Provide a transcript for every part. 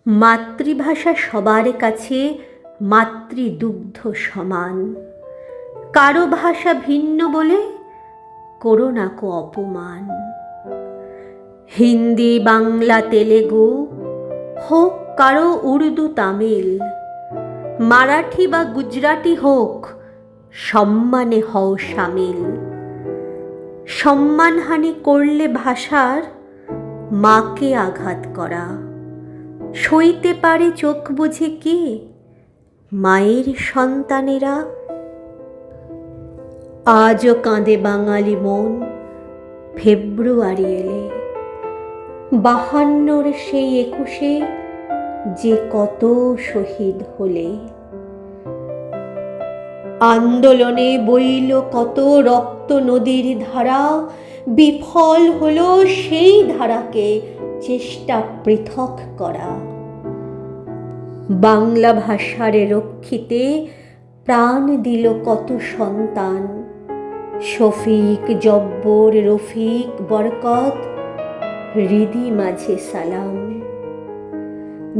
মাতৃভাষা সবার কাছে মাতৃদুগ্ধ সমান। কারো ভাষা ভিন্ন বলে করো না কো অপমান। হিন্দি, বাংলা, তেলেগু হোক কারো উর্দু, তামিল, মারাঠি বা গুজরাটি হোক, সম্মানে হও শামিল। সম্মানহানি করলে ভাষার মাকে আঘাত করা, সইতে পারে চোখ বুঝে কি মায়ের সন্তানেরা? আজও কাঁদে বাঙালি মন ফেব্রুয়ারি এলে, 52-র সেই 21-এ যে কত শহীদ হলে। আন্দোলনে বইল কত রক্ত নদীর ধারা, বিফল হলো সেই ধারাকে চেষ্টা পৃথক করা। বাংলা ভাষার রক্ষিতে প্রাণ দিল কত সন্তান, শফিক, জব্বর, রফিক, বরকত, হৃদি মাঝে সালাম।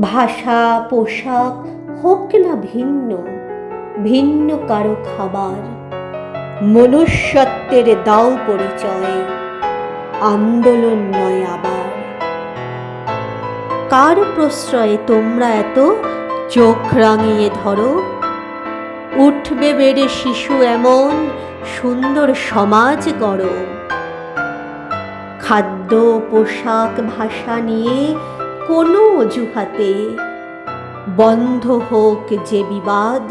ভাষা পোশাক হোক না ভিন্ন, ভিন্ন কারো খাবার, মনুষ্যত্বের দাও পরিচয়, আন্দোলন নয় আবার। কার প্রশ্রয়ে তোমরা এত চোখ রাঙিয়ে ধরো? উঠবে বেড়ে শিশু এমন সুন্দর সমাজ গড়ো। খাদ্য, পোশাক, ভাষা নিয়ে কোনো অজুহাতে বন্ধ হোক যে বিবাদ,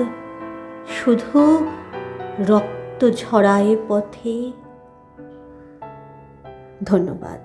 শুধু রক্ত ঝরায় পথে। ধন্যবাদ।